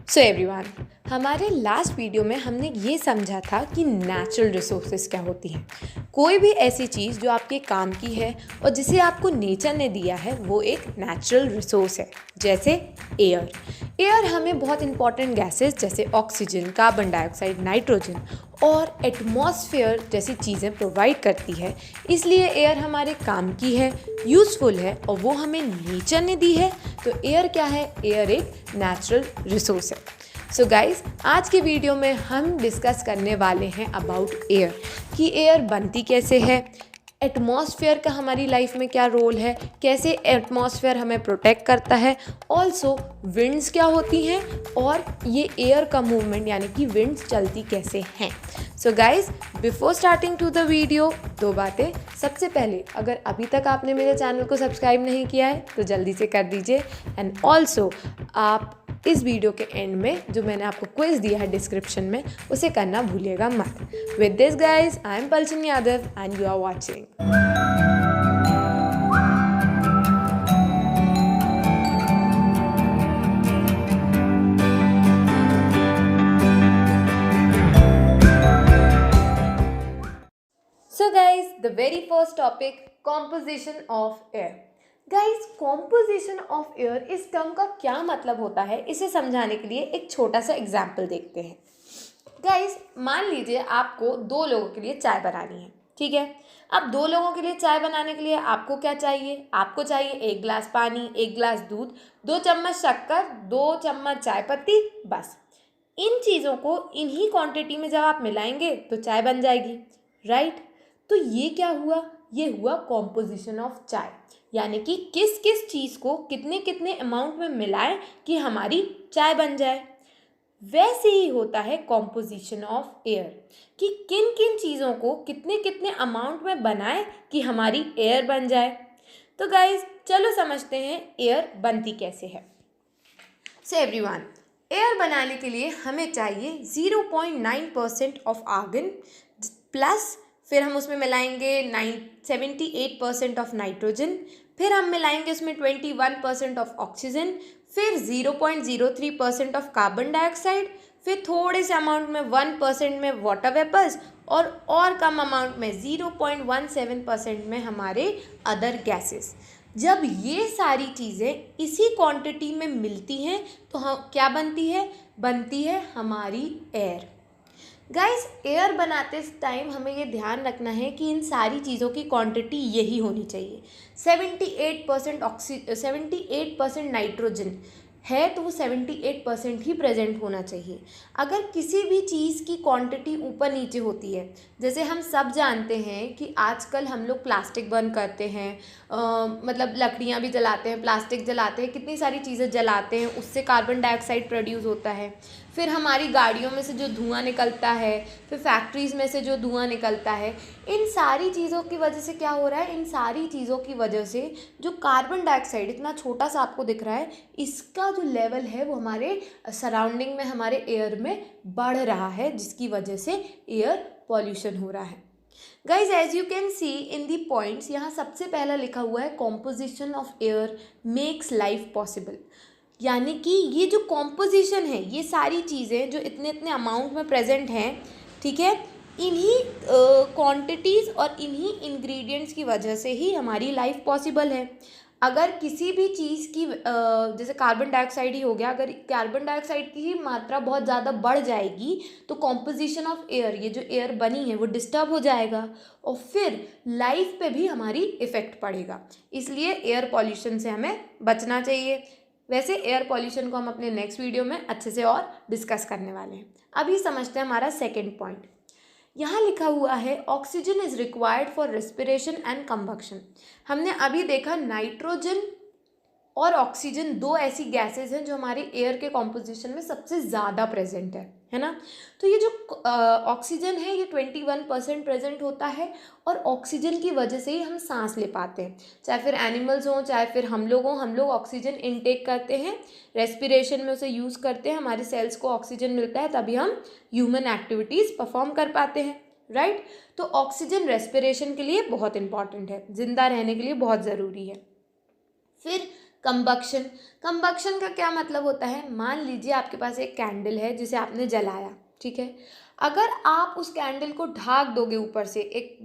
So everyone, हमारे last video में हमने ये समझा था कि नेचुरल रिसोर्सेज क्या होती हैं। कोई भी ऐसी चीज़ जो आपके काम की है और जिसे आपको नेचर ने दिया है वो एक नेचुरल रिसोर्स है। जैसे एयर। एयर हमें बहुत इंपॉर्टेंट गैसेस जैसे ऑक्सीजन, कार्बन डाइऑक्साइड, नाइट्रोजन और एटमॉस्फेयर जैसी चीज़ें प्रोवाइड करती है। इसलिए एयर हमारे काम की है, यूज़फुल है और वो हमें नेचर ने दी है। तो एयर क्या है? एयर एक नेचुरल रिसोर्स है। सो गाइज, आज के वीडियो में हम डिस्कस करने वाले हैं अबाउट एयर कि एयर बनती कैसे है, एटमॉस्फेयर का हमारी लाइफ में क्या रोल है, कैसे एटमॉस्फेयर हमें प्रोटेक्ट करता है, ऑल्सो विंड्स क्या होती हैं और ये एयर का मूवमेंट यानी कि विंड्स चलती कैसे हैं। So guys, before starting to the video, दो बातें। सबसे पहले, अगर अभी तक आपने मेरे चैनल को सब्सक्राइब नहीं किया है तो जल्दी से कर दीजिए। एंड ऑल्सो आप इस वीडियो के एंड में जो मैंने आपको क्विज दिया है डिस्क्रिप्शन में, उसे करना भूलिएगा मत। With this guys, I am Palchan Yadav and you are watching. So guys, the very first topic, composition of air. Guys, composition of air, इस टर्म का क्या मतलब होता है, इसे समझाने के लिए एक छोटा सा एग्जाम्पल देखते हैं। गाइज, मान लीजिए आपको दो लोगों के लिए चाय बनानी है, ठीक है। अब दो लोगों के लिए चाय बनाने के लिए आपको क्या चाहिए? आपको चाहिए 1 गिलास पानी, 1 गिलास दूध, 2 चम्मच शक्कर, 2 चम्मच चाय पत्ती, बस। इन चीज़ों को इन्हीं क्वांटिटी में जब आप मिलाएंगे तो चाय बन जाएगी, राइट। तो ये क्या हुआ? ये हुआ कॉम्पोजिशन ऑफ चाय, यानी कि किस किस चीज़ को कितने कितने अमाउंट में मिलाएं कि हमारी चाय बन जाए। वैसे ही होता है कॉम्पोजिशन ऑफ एयर, कि किन किन चीज़ों को कितने कितने अमाउंट में बनाएं कि हमारी एयर बन जाए। तो गाइज, चलो समझते हैं एयर बनती कैसे है। सो एवरीवन, एयर बनाने के लिए हमें चाहिए 0.9% ऑफ आर्गन प्लस, फिर हम उसमें मिलाएंगे 78% ऑफ नाइट्रोजन, फिर हम मिलाएंगे उसमें 21% ऑफ ऑक्सीजन, फिर 0.03% ऑफ कार्बन डाइऑक्साइड, फिर थोड़े से अमाउंट में 1% में वाटर वेपर्स और कम अमाउंट में 0.17% में हमारे अदर गैसेस। जब ये सारी चीज़ें इसी क्वांटिटी में मिलती हैं तो हम क्या बनती है? बनती है हमारी एयर। गाइस, एयर बनाते टाइम हमें ये ध्यान रखना है कि इन सारी चीज़ों की क्वांटिटी यही होनी चाहिए। 78% नाइट्रोजन है तो वो 78% ही प्रेजेंट होना चाहिए। अगर किसी भी चीज़ की क्वांटिटी ऊपर नीचे होती है, जैसे हम सब जानते हैं कि आजकल हम लोग प्लास्टिक बर्न करते हैं, मतलब लकड़ियाँ भी जलाते हैं, प्लास्टिक जलाते हैं, कितनी सारी चीज़ें जलाते हैं, उससे कार्बन डाइऑक्साइड प्रोड्यूस होता है। फिर हमारी गाड़ियों में से जो धुआं निकलता है, फिर फैक्ट्रीज़ में से जो धुआं निकलता है, इन सारी चीज़ों की वजह से क्या हो रहा है? इन सारी चीज़ों की वजह से जो कार्बन डाइऑक्साइड इतना छोटा सा आपको दिख रहा है, इसका जो लेवल है वो हमारे सराउंडिंग में, हमारे एयर में बढ़ रहा है, जिसकी वजह से एयर पॉल्यूशन हो रहा है। Guys, as you can see in the points, यहाँ सबसे पहला लिखा हुआ है composition of air makes life possible, यानी कि ये जो कॉम्पोजिशन है, ये सारी चीज़ें जो इतने इतने अमाउंट में प्रेजेंट हैं, ठीक है, इन्हीं क्वांटिटीज़ और इन्हीं इंग्रेडिएंट्स की वजह से ही हमारी लाइफ पॉसिबल है। अगर किसी भी चीज़ की जैसे कार्बन डाइऑक्साइड ही हो गया, अगर कार्बन डाइऑक्साइड की ही मात्रा बहुत ज़्यादा बढ़ जाएगी तो कॉम्पोजिशन ऑफ एयर, ये जो एयर बनी है वो डिस्टर्ब हो जाएगा और फिर लाइफ पे भी हमारी इफ़ेक्ट पड़ेगा। इसलिए एयर पॉल्यूशन से हमें बचना चाहिए। वैसे एयर पॉल्यूशन को हम अपने नेक्स्ट वीडियो में अच्छे से और डिस्कस करने वाले हैं। अभी समझते हैं हमारा सेकंड पॉइंट। यहाँ लिखा हुआ है oxygen is required for respiration and combustion. हमने अभी देखा नाइट्रोजन और ऑक्सीजन दो ऐसी गैसेज हैं जो हमारे एयर के कॉम्पोजिशन में सबसे ज़्यादा प्रेजेंट है ना। तो ये जो ऑक्सीजन है ये 21% प्रेजेंट होता है और ऑक्सीजन की वजह से ही हम सांस ले पाते हैं, चाहे फिर एनिमल्स हों चाहे फिर हम लोग हों। हम लोग ऑक्सीजन इनटेक करते हैं, रेस्पिरेशन में उसे यूज़ करते हैं, हमारे सेल्स को ऑक्सीजन मिलता है, तभी हम ह्यूमन एक्टिविटीज़ परफॉर्म कर पाते हैं, राइट। तो ऑक्सीजन रेस्पिरेशन के लिए बहुत इंपॉर्टेंट है, जिंदा रहने के लिए बहुत ज़रूरी है। फिर कंबक्शन, कंबक्शन का क्या मतलब होता है, मान लीजिए आपके पास एक कैंडल है जिसे आपने जलाया, ठीक है। अगर आप उस कैंडल को ढाक दोगे, ऊपर से एक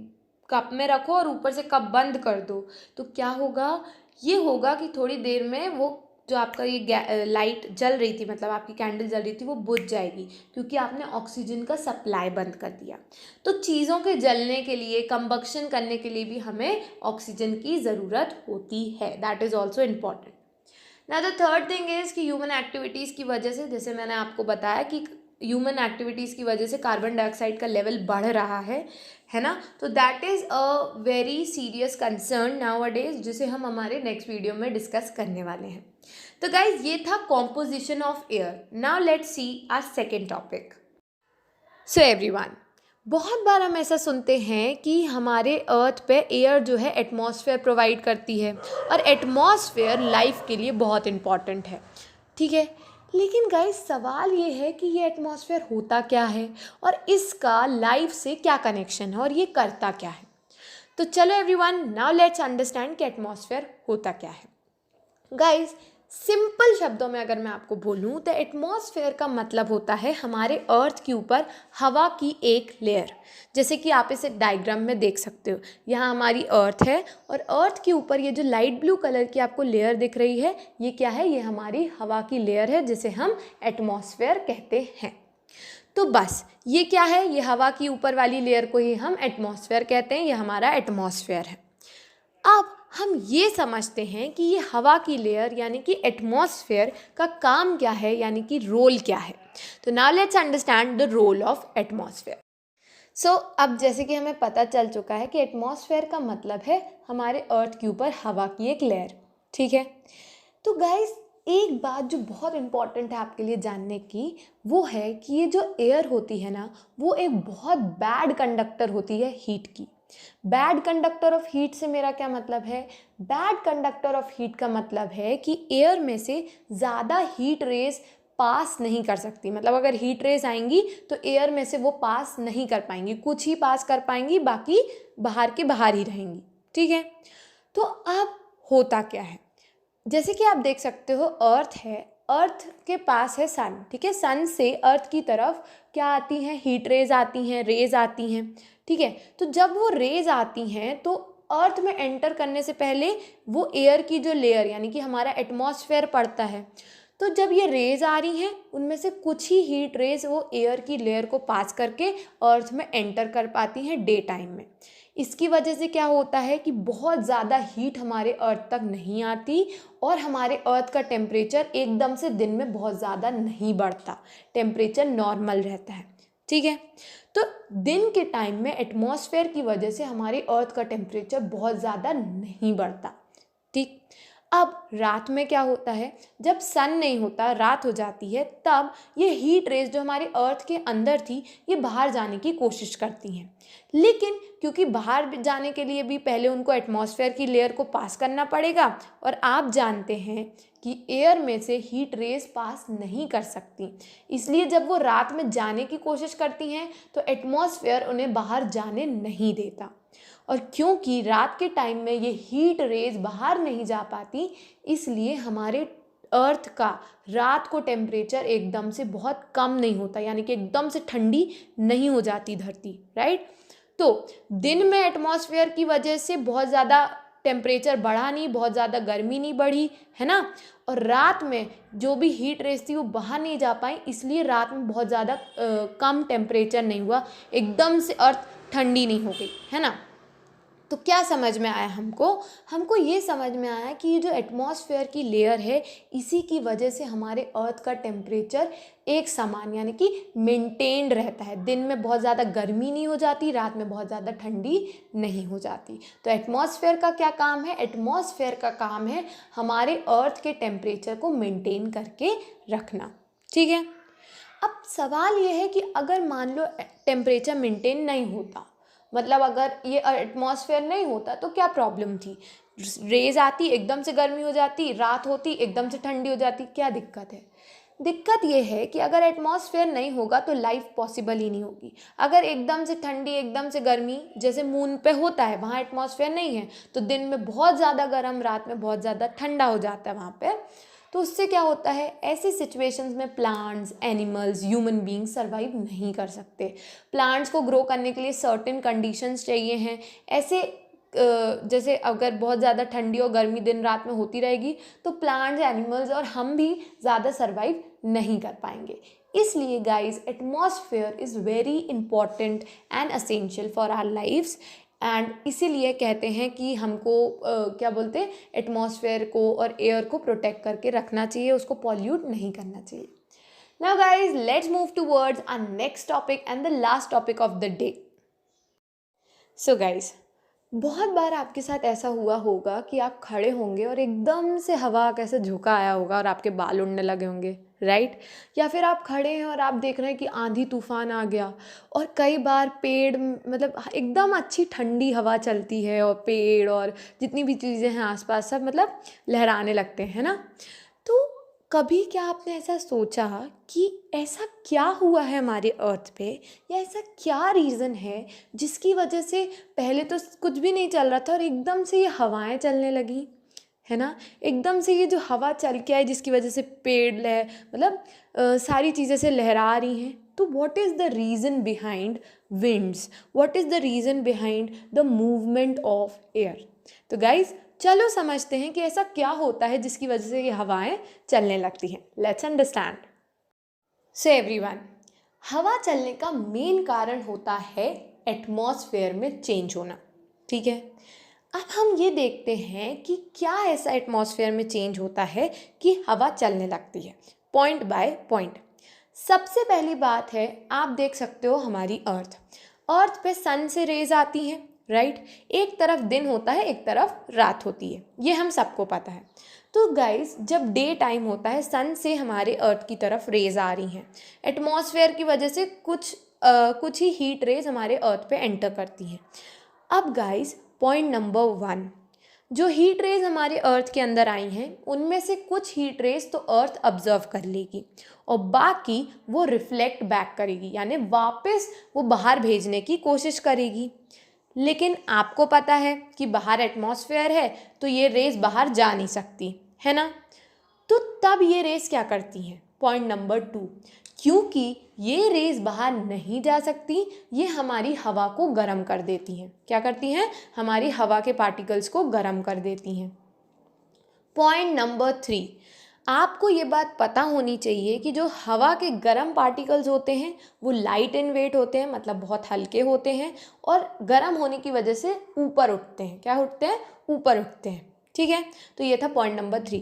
कप में रखो और ऊपर से कप बंद कर दो, तो क्या होगा, ये होगा कि थोड़ी देर में वो जो आपका ये लाइट जल रही थी, मतलब आपकी कैंडल जल रही थी, वो बुझ जाएगी, क्योंकि आपने ऑक्सीजन का सप्लाई बंद कर दिया। तो चीज़ों के जलने के लिए, कंबक्शन करने के लिए भी हमें ऑक्सीजन की ज़रूरत होती है। That is also important. ना द थर्ड थिंग इज़ कि ह्यूमन एक्टिविटीज़ की वजह से, जैसे मैंने आपको बताया कि ह्यूमन एक्टिविटीज़ की वजह से कार्बन डाइऑक्साइड का लेवल बढ़ रहा है ना। तो that is a very serious concern now a days, जिसे हम हमारे नेक्स्ट वीडियो में डिस्कस करने वाले हैं। तो गाइज, ये था composition of air. Now let's see our second topic. So everyone, बहुत बार हम ऐसा सुनते हैं कि हमारे अर्थ पे एयर जो है एटमॉस्फेयर प्रोवाइड करती है, और एटमॉस्फेयर लाइफ के लिए बहुत इम्पॉर्टेंट है, ठीक है। लेकिन गाइस, सवाल ये है कि ये एटमॉस्फेयर होता क्या है और इसका लाइफ से क्या कनेक्शन है और ये करता क्या है। तो चलो एवरीवन, नाउ लेट्स अंडरस्टैंड कि एटमॉस्फेयर होता क्या है। गाइस, सिंपल शब्दों में अगर मैं आपको बोलूँ तो एटमॉस्फेयर का मतलब होता है हमारे अर्थ के ऊपर हवा की एक लेयर। जैसे कि आप इसे डायग्राम में देख सकते हो, यहाँ हमारी अर्थ है और अर्थ के ऊपर ये जो लाइट ब्लू कलर की आपको लेयर दिख रही है, ये क्या है, ये हमारी हवा की लेयर है, जिसे हम एटमॉस्फेयर कहते हैं। तो बस ये क्या है, ये हवा की ऊपर वाली लेयर को ही हम एटमॉस्फेयर कहते हैं, ये हमारा एटमॉस्फेयर है। अब हम ये समझते हैं कि ये हवा की लेयर यानी कि एटमॉस्फेयर का काम क्या है, यानी कि रोल क्या है। तो now let's understand the role of atmosphere. So अब जैसे कि हमें पता चल चुका है कि एटमॉस्फेयर का मतलब है हमारे अर्थ के ऊपर हवा की एक लेयर, ठीक है। तो गाइस, एक बात जो बहुत इम्पॉर्टेंट है आपके लिए जानने की, वो है कि ये जो एयर होती है ना, वो एक बहुत बैड कंडक्टर होती है हीट की। बैड कंडक्टर ऑफ हीट से मेरा क्या मतलब है, बैड कंडक्टर ऑफ हीट का मतलब है कि एयर में से ज़्यादा हीट रेज पास नहीं कर सकती। मतलब अगर हीट रेज आएंगी तो एयर में से वो पास नहीं कर पाएंगी, कुछ ही पास कर पाएंगी, बाकी बाहर के बाहर ही रहेंगी, ठीक है। तो अब होता क्या है, जैसे कि आप देख सकते हो, अर्थ है, अर्थ के पास है सन, ठीक है। सन से अर्थ की तरफ क्या आती हैं, हीट रेज आती हैं, रेज आती हैं, ठीक है। तो जब वो रेज आती हैं तो अर्थ में एंटर करने से पहले वो एयर की जो लेयर यानी कि हमारा एटमॉस्फेयर पड़ता है। तो जब ये रेज आ रही हैं, उनमें से कुछ ही हीट रेज वो एयर की लेयर को पास करके अर्थ में एंटर कर पाती हैं डे टाइम में। इसकी वजह से क्या होता है कि बहुत ज़्यादा हीट हमारे अर्थ तक नहीं आती और हमारे अर्थ का टेम्परेचर एकदम से दिन में बहुत ज़्यादा नहीं बढ़ता, टेम्परेचर नॉर्मल रहता है, ठीक है। तो दिन के टाइम में एटमॉस्फेयर की वजह से हमारे अर्थ का टेम्परेचर बहुत ज़्यादा नहीं बढ़ता, ठीक। अब रात में क्या होता है, जब सन नहीं होता, रात हो जाती है, तब ये हीट रेज जो हमारे अर्थ के अंदर थी, ये बाहर जाने की कोशिश करती हैं। लेकिन क्योंकि बाहर जाने के लिए भी पहले उनको एटमॉस्फेयर की लेयर को पास करना पड़ेगा, और आप जानते हैं कि एयर में से हीट रेज पास नहीं कर सकती, इसलिए जब वो रात में जाने की कोशिश करती हैं तो एटमॉस्फेयर उन्हें बाहर जाने नहीं देता। और क्योंकि रात के टाइम में ये हीट रेज बाहर नहीं जा पाती, इसलिए हमारे अर्थ का रात को टेम्परेचर एकदम से बहुत कम नहीं होता, यानी कि एकदम से ठंडी नहीं हो जाती धरती, राइट। तो दिन में एटमॉस्फेयर की वजह से बहुत ज़्यादा टेम्परेचर बढ़ा नहीं, बहुत ज़्यादा गर्मी नहीं बढ़ी, है ना। और रात में जो भी हीट रेज थी वो बाहर नहीं जा पाई, इसलिए रात में बहुत ज़्यादा कम टेम्परेचर नहीं हुआ, एकदम से अर्थ ठंडी नहीं हो गई, है ना। तो क्या समझ में आया हमको ये समझ में आया कि ये जो एटमॉस्फेयर की लेयर है, इसी की वजह से हमारे अर्थ का टेम्परेचर एक समान यानी कि मेंटेन्ड रहता है। दिन में बहुत ज़्यादा गर्मी नहीं हो जाती, रात में बहुत ज़्यादा ठंडी नहीं हो जाती। तो एटमॉस्फेयर का क्या काम है, एटमॉस्फेयर का काम है हमारे अर्थ के टेम्परेचर को मेंटेन करके रखना, ठीक है। अब सवाल ये है कि अगर मान लो टेम्परेचर मेंटेन नहीं होता, मतलब अगर ये एटमॉस्फेयर नहीं होता तो क्या प्रॉब्लम थी, रेज आती एकदम से गर्मी हो जाती, रात होती एकदम से ठंडी हो जाती, क्या दिक्कत है। दिक्कत ये है कि अगर एटमॉस्फेयर नहीं होगा तो लाइफ पॉसिबल ही नहीं होगी। अगर एकदम से ठंडी एकदम से गर्मी जैसे मून पे होता है, वहाँ एटमॉस्फेयर नहीं है, तो दिन में बहुत ज़्यादा गर्म, रात में बहुत ज़्यादा ठंडा हो जाता है वहाँ पे। तो उससे क्या होता है, ऐसी सिचुएशंस में plants, animals, human beings survive नहीं कर सकते। प्लांट्स को ग्रो करने के लिए सर्टेन कंडीशंस चाहिए हैं। ऐसे जैसे अगर बहुत ज़्यादा ठंडी और गर्मी दिन रात में होती रहेगी तो प्लांट्स, एनिमल्स और हम भी ज़्यादा सर्वाइव नहीं कर पाएंगे। इसलिए guys, atmosphere is very important and essential for our lifes. And इसीलिए कहते हैं कि हमको क्या बोलते हैं, एटमॉस्फेयर को और एयर को प्रोटेक्ट करके रखना चाहिए, उसको पॉल्यूट नहीं करना चाहिए। Now guys, let's move towards our next topic and the last topic of the day. So guys, बहुत बार आपके साथ ऐसा हुआ होगा कि आप खड़े होंगे और एकदम से हवा कैसे झोंका आया होगा और आपके बाल उड़ने लगे होंगे, राइट? या फिर आप खड़े हैं और आप देख रहे हैं कि आंधी तूफान आ गया और कई बार पेड़, मतलब एकदम अच्छी ठंडी हवा चलती है और पेड़ और जितनी भी चीज़ें हैं आसपास सब मतलब लहराने लगते हैं ना। तो कभी क्या आपने ऐसा सोचा कि ऐसा क्या हुआ है हमारे अर्थ पे, या ऐसा क्या रीज़न है जिसकी वजह से पहले तो कुछ भी नहीं चल रहा था और एकदम से ये हवाएं चलने लगी, है ना? एकदम से ये जो हवा चल के आई जिसकी वजह से पेड़ मतलब सारी चीज़ें से लहरा रही हैं। तो what is the reason behind winds? What is the reason behind the movement of air? तो गाइज, चलो समझते हैं कि ऐसा क्या होता है जिसकी वजह से ये हवाएं चलने लगती हैं। Let's understand. सो एवरीवन, हवा चलने का मेन कारण होता है एटमॉस्फेयर में चेंज होना, ठीक है? अब हम ये देखते हैं कि क्या ऐसा एटमॉस्फेयर में चेंज होता है कि हवा चलने लगती है, पॉइंट बाय पॉइंट। सबसे पहली बात है, आप देख सकते हो हमारी अर्थ पे सन से रेज आती हैं, राइट? एक तरफ दिन होता है, एक तरफ रात होती है, ये हम सबको पता है। तो गाइस, जब डे टाइम होता है, सन से हमारे अर्थ की तरफ रेज आ रही हैं। एटमॉस्फेयर की वजह से कुछ ही हीट रेज हमारे अर्थ पे एंटर करती हैं। अब गाइस, पॉइंट नंबर 1, जो हीट रेज हमारे अर्थ के अंदर आई हैं, उनमें से कुछ हीट रेज तो अर्थ ऑब्जर्व कर लेगी और बाकी वो रिफ्लेक्ट बैक करेगी, यानी वापस वो बाहर भेजने की कोशिश करेगी। लेकिन आपको पता है कि बाहर एटमॉस्फेयर है तो ये रेज बाहर जा नहीं सकती, है ना? तो तब ये रेज क्या करती हैं? पॉइंट नंबर 2, क्योंकि ये रेज बाहर नहीं जा सकती, ये हमारी हवा को गर्म कर देती हैं। क्या करती हैं? हमारी हवा के पार्टिकल्स को गर्म कर देती हैं। पॉइंट नंबर 3, आपको ये बात पता होनी चाहिए कि जो हवा के गर्म पार्टिकल्स होते हैं वो लाइट इन वेट होते हैं, मतलब बहुत हल्के होते हैं और गर्म होने की वजह से ऊपर उठते हैं। क्या उठते हैं? ऊपर उठते हैं, ठीक है? तो ये था पॉइंट नंबर 3।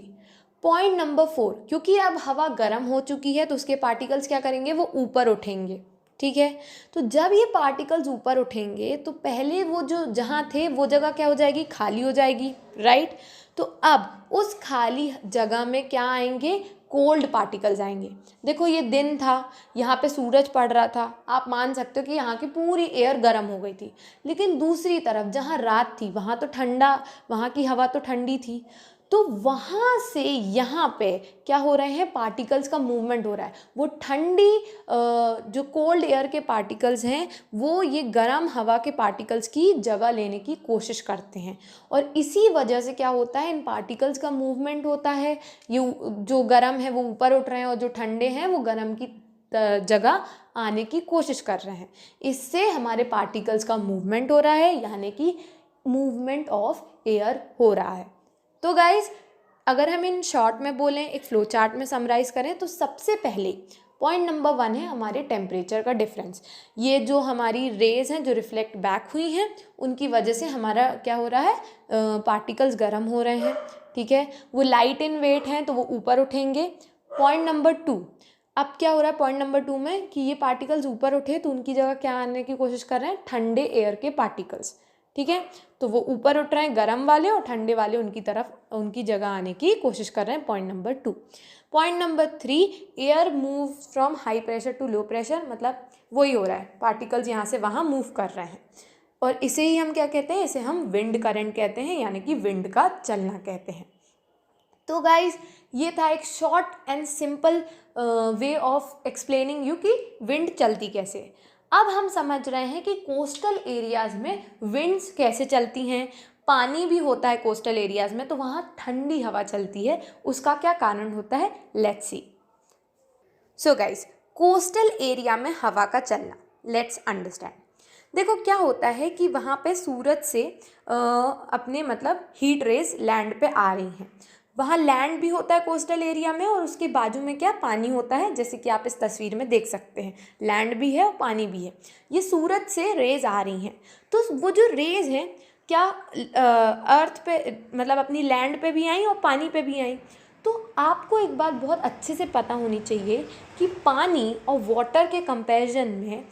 पॉइंट नंबर 4, क्योंकि अब हवा गर्म हो चुकी है तो उसके पार्टिकल्स क्या करेंगे? वो ऊपर उठेंगे, ठीक है? तो जब ये पार्टिकल्स ऊपर उठेंगे तो पहले वो जो जहाँ थे वो जगह क्या हो जाएगी? खाली हो जाएगी, राइट? तो अब उस खाली जगह में क्या आएंगे? कोल्ड पार्टिकल्स आएंगे। देखो, ये दिन था, यहाँ पे सूरज पड़ रहा था, आप मान सकते हो कि यहाँ की पूरी एयर गर्म हो गई थी। लेकिन दूसरी तरफ जहाँ रात थी वहाँ तो ठंडा, वहाँ की हवा तो ठंडी थी। तो वहाँ से यहाँ पे क्या हो रहे हैं? पार्टिकल्स का मूवमेंट हो रहा है। वो ठंडी जो कोल्ड एयर के पार्टिकल्स हैं वो ये गर्म हवा के पार्टिकल्स की जगह लेने की कोशिश करते हैं और इसी वजह से क्या होता है? इन पार्टिकल्स का मूवमेंट होता है। ये जो गर्म है वो ऊपर उठ रहे हैं और जो ठंडे हैं वो गर्म की जगह आने की कोशिश कर रहे हैं। इससे हमारे पार्टिकल्स का मूवमेंट हो रहा है, यानी कि मूवमेंट ऑफ एयर हो रहा है। तो गाइज, अगर हम इन शॉर्ट में बोलें, एक फ्लो चार्ट में समराइज़ करें, तो सबसे पहले पॉइंट नंबर 1 है हमारे टेम्परेचर का डिफरेंस। ये जो हमारी रेज हैं जो रिफ्लेक्ट बैक हुई हैं उनकी वजह से हमारा क्या हो रहा है? पार्टिकल्स गर्म हो रहे हैं, ठीक है? वो लाइट इन वेट हैं तो वो ऊपर उठेंगे। पॉइंट नंबर 2, अब क्या हो रहा है पॉइंट नंबर 2 में कि ये पार्टिकल्स ऊपर उठे तो उनकी जगह क्या आने की कोशिश कर रहे हैं? ठंडे एयर के पार्टिकल्स, ठीक है? तो वो ऊपर उठ रहे हैं गर्म वाले और ठंडे वाले उनकी जगह आने की कोशिश कर रहे हैं। Point number 2। Point number 3, air move from high pressure to low pressure, मतलब वही हो रहा है, पार्टिकल्स यहाँ से वहाँ मूव कर रहे हैं और इसे ही हम क्या कहते हैं? इसे हम विंड करंट कहते हैं, यानी कि विंड का चलना कहते हैं। तो गाइज ये था एक short and simple way of explaining you कि विंड चलती कैसे। अब हम समझ रहे हैं कि कोस्टल एरियाज़ में विंड्स कैसे चलती हैं। पानी भी होता है कोस्टल एरियाज़ में, तो वहाँ ठंडी हवा चलती है, उसका क्या कारण होता है, let's see. So guys, coastal area में हवा का चलना, लेट्स अंडरस्टैंड। देखो क्या होता है कि वहाँ पे सूरज से अपने मतलब हीट रेज लैंड पे आ रही हैं। वहाँ लैंड भी होता है कोस्टल एरिया में, और उसके बाजू में क्या, पानी होता है, जैसे कि आप इस तस्वीर में देख सकते हैं, लैंड भी है और पानी भी है। ये सूरज से रेज आ रही हैं, तो वो जो रेज हैं क्या अर्थ पे मतलब अपनी लैंड पे भी आई और पानी पे भी आई। तो आपको एक बात बहुत अच्छे से पता होनी चाहिए कि पानी और वाटर के कंपैरिजन में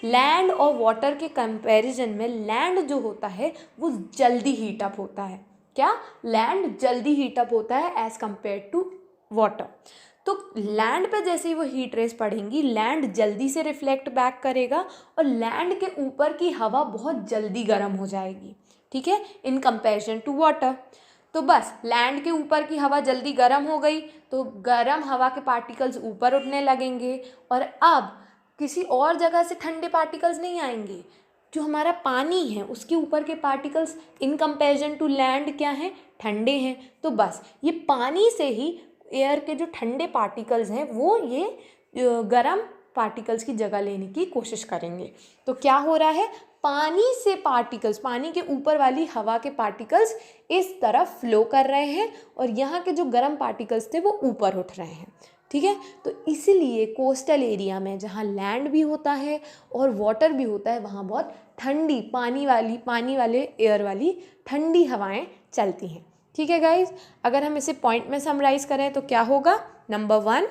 लैंड और वाटर के कंपैरिजन में लैंड जो होता है वो जल्दी हीट अप होता है। क्या, लैंड जल्दी हीट अप होता है एज़ कम्पेयर टू वाटर। तो लैंड पे जैसे ही वो हीट रेस पड़ेंगी, लैंड जल्दी से रिफ्लेक्ट बैक करेगा और लैंड के ऊपर की हवा बहुत जल्दी गर्म हो जाएगी, ठीक है, इन कंपैरिजन टू वाटर। तो बस लैंड के ऊपर की हवा जल्दी गर्म हो गई, तो गर्म हवा के पार्टिकल्स ऊपर उठने लगेंगे, और अब किसी और जगह से ठंडे पार्टिकल्स नहीं आएंगे। जो हमारा पानी है उसके ऊपर के particles in comparison to land क्या हैं, ठंडे हैं। तो बस ये पानी से ही एयर के जो ठंडे पार्टिकल्स हैं वो ये गर्म पार्टिकल्स की जगह लेने की कोशिश करेंगे। तो क्या हो रहा है, पानी से पार्टिकल्स, पानी के ऊपर वाली हवा के पार्टिकल्स इस तरफ फ्लो कर रहे हैं, और यहाँ के जो गर्म पार्टिकल्स थे वो ऊपर उठ रहे हैं, ठीक है। तो इसलिए कोस्टल एरिया में जहाँ लैंड भी होता है और वाटर भी होता है, वहाँ बहुत ठंडी पानी वाले एयर वाली ठंडी हवाएं चलती हैं, ठीक है गाइज। अगर हम इसे पॉइंट में समराइज़ करें तो क्या होगा, नंबर 1,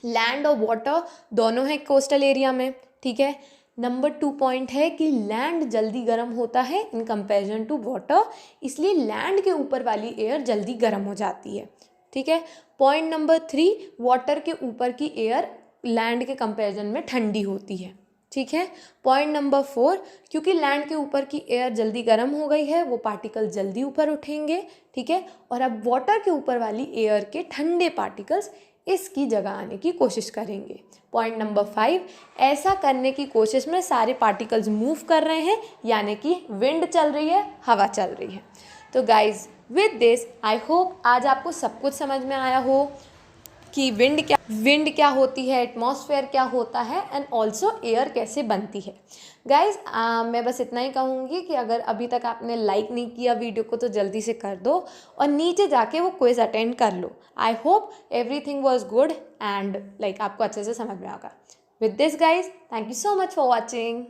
लैंड और वाटर दोनों है कोस्टल एरिया में, ठीक है। नंबर 2 पॉइंट है कि लैंड जल्दी गर्म होता है इन कंपैरिजन टू वाटर, इसलिए लैंड के ऊपर वाली एयर जल्दी गर्म हो जाती है, ठीक है। पॉइंट नंबर 3, वाटर के ऊपर की एयर लैंड के कंपैरिजन में ठंडी होती है, ठीक है। पॉइंट नंबर 4, क्योंकि लैंड के ऊपर की एयर जल्दी गर्म हो गई है, वो पार्टिकल जल्दी ऊपर उठेंगे, ठीक है। और अब वाटर के ऊपर वाली एयर के ठंडे पार्टिकल्स इसकी जगह आने की कोशिश करेंगे। पॉइंट नंबर 5, ऐसा करने की कोशिश में सारे पार्टिकल्स मूव कर रहे हैं, यानी कि विंड चल रही है, हवा चल रही है। तो guys with this I hope आज आपको सब कुछ समझ में आया हो कि विंड क्या होती है, एटमॉस्फेयर क्या होता है, एंड ऑल्सो एयर कैसे बनती है। गाइज मैं बस इतना ही कहूँगी कि अगर अभी तक आपने लाइक नहीं किया वीडियो को तो जल्दी से कर दो, और नीचे जाके वो क्विज अटेंड कर लो। I hope everything was good and आपको अच्छे से समझ में आएगा। With this guys, thank you so much for watching.